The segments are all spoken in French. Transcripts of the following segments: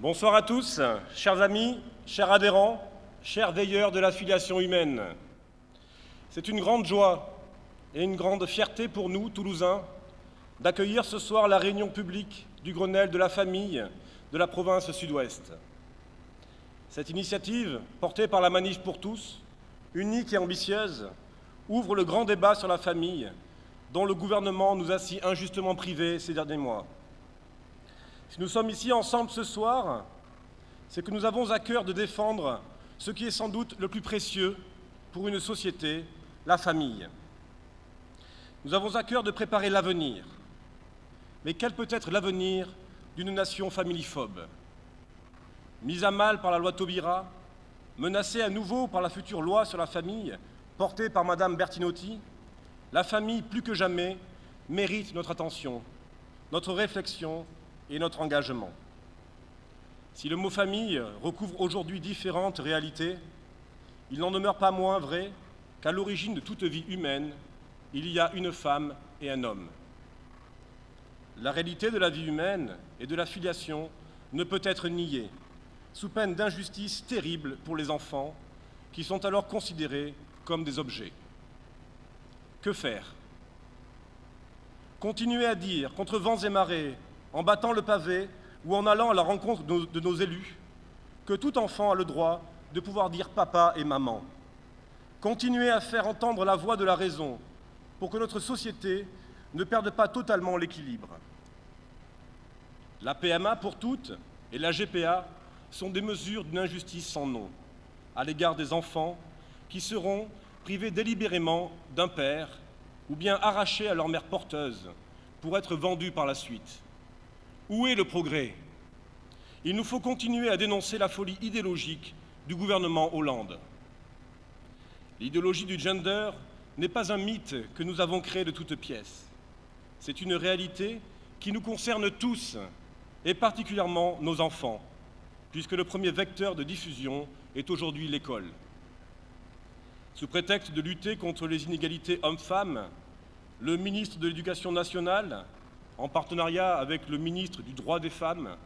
Bonsoir à tous, chers amis, chers adhérents, chers veilleurs de la filiation humaine. C'est une grande joie et une grande fierté pour nous, Toulousains, d'accueillir ce soir la réunion publique du Grenelle de la famille de la province Sud-Ouest. Cette initiative, portée par la Manif pour tous, unique et ambitieuse, ouvre le grand débat sur la famille dont le gouvernement nous a si injustement privés ces derniers mois. Si nous sommes ici ensemble ce soir, c'est que nous avons à cœur de défendre ce qui est sans doute le plus précieux pour une société, la famille. Nous avons à cœur de préparer l'avenir. Mais quel peut être l'avenir d'une nation familiphobe? Mise à mal par la loi Taubira, menacée à nouveau par la future loi sur la famille, portée par Madame Bertinotti, la famille, plus que jamais, mérite notre attention, notre réflexion et notre engagement. Si le mot famille recouvre aujourd'hui différentes réalités, il n'en demeure pas moins vrai qu'à l'origine de toute vie humaine, il y a une femme et un homme. La réalité de la vie humaine et de la filiation ne peut être niée, sous peine d'injustice terrible pour les enfants, qui sont alors considérés comme des objets. Que faire? Continuer à dire, contre vents et marées, en battant le pavé ou en allant à la rencontre de nos élus, que tout enfant a le droit de pouvoir dire papa et maman. Continuer à faire entendre la voix de la raison pour que notre société ne perde pas totalement l'équilibre. La PMA pour toutes et la GPA sont des mesures d'une injustice sans nom à l'égard des enfants qui seront privés délibérément d'un père ou bien arrachés à leur mère porteuse pour être vendus par la suite. Où est le progrès? Il nous faut continuer à dénoncer la folie idéologique du gouvernement Hollande. L'idéologie du gender n'est pas un mythe que nous avons créé de toutes pièces. C'est une réalité qui nous concerne tous, et particulièrement nos enfants, puisque le premier vecteur de diffusion est aujourd'hui l'école. Sous prétexte de lutter contre les inégalités hommes-femmes, le ministre de l'Éducation nationale, en partenariat avec le ministre du Droit des femmes,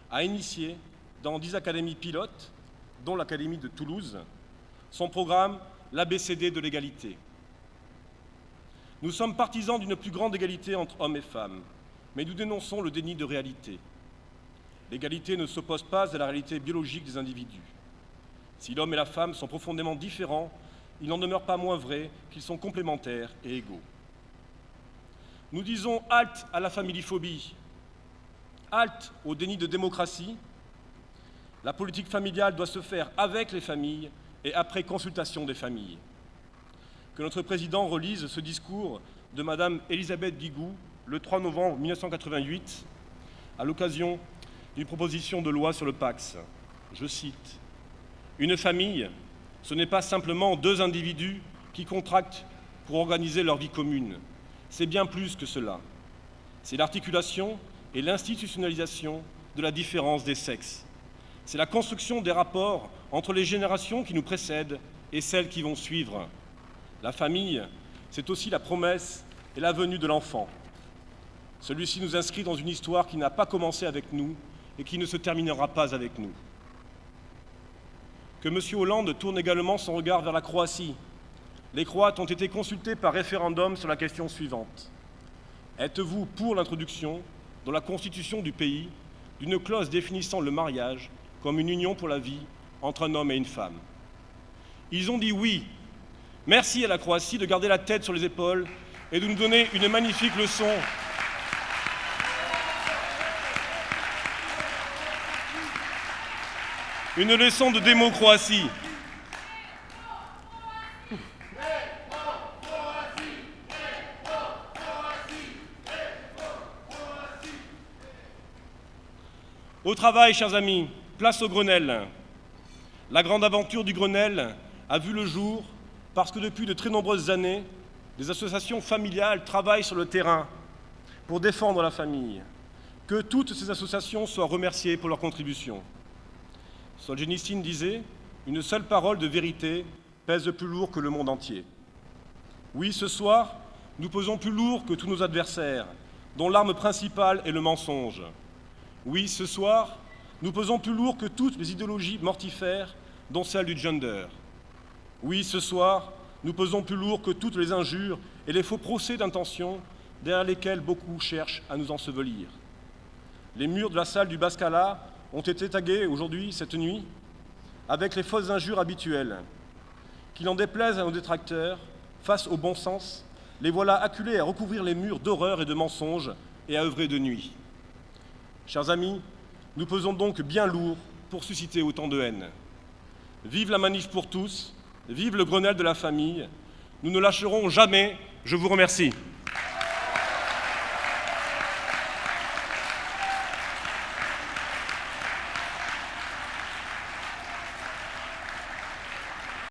a initié dans 10 académies pilotes, dont l'Académie de Toulouse, son programme l'ABCD de l'égalité. Nous sommes partisans d'une plus grande égalité entre hommes et femmes, mais nous dénonçons le déni de réalité. L'égalité ne s'oppose pas à la réalité biologique des individus. Si l'homme et la femme sont profondément différents, il n'en demeure pas moins vrai qu'ils sont complémentaires et égaux. Nous disons halte à la familiphobie, halte au déni de démocratie. La politique familiale doit se faire avec les familles et après consultation des familles. Que notre président relise ce discours de Madame Elisabeth Guigou le 3 novembre 1988 à l'occasion d'une proposition de loi sur le PACS. Je cite: « Une famille, ce n'est pas simplement deux individus qui contractent pour organiser leur vie commune. C'est bien plus que cela. C'est l'articulation et l'institutionnalisation de la différence des sexes. C'est la construction des rapports entre les générations qui nous précèdent et celles qui vont suivre. La famille, c'est aussi la promesse et la venue de l'enfant. Celui-ci nous inscrit dans une histoire qui n'a pas commencé avec nous et qui ne se terminera pas avec nous. » Que M. Hollande tourne également son regard vers la Croatie. Les Croates ont été consultés par référendum sur la question suivante. Êtes-vous pour l'introduction, dans la constitution du pays, d'une clause définissant le mariage comme une union pour la vie entre un homme et une femme? Ils ont dit oui. Merci à la Croatie de garder la tête sur les épaules et de nous donner une magnifique leçon. Une leçon de démocratie. Au travail, chers amis, place au Grenelle. La grande aventure du Grenelle a vu le jour parce que depuis de très nombreuses années, des associations familiales travaillent sur le terrain pour défendre la famille. Que toutes ces associations soient remerciées pour leur contribution. Solzhenitsyn disait « Une seule parole de vérité pèse plus lourd que le monde entier ». Oui, ce soir, nous pesons plus lourd que tous nos adversaires, dont l'arme principale est le mensonge. Oui, ce soir, nous pesons plus lourd que toutes les idéologies mortifères, dont celle du gender. Oui, ce soir, nous pesons plus lourd que toutes les injures et les faux procès d'intention derrière lesquels beaucoup cherchent à nous ensevelir. Les murs de la salle du Bacala ont été tagués aujourd'hui, cette nuit, avec les fausses injures habituelles. Qu'il en déplaise à nos détracteurs, face au bon sens, les voilà acculés à recouvrir les murs d'horreur et de mensonges et à œuvrer de nuit. Chers amis, nous pesons donc bien lourd pour susciter autant de haine. Vive la manif pour tous, vive le Grenelle de la famille. Nous ne lâcherons jamais. Je vous remercie.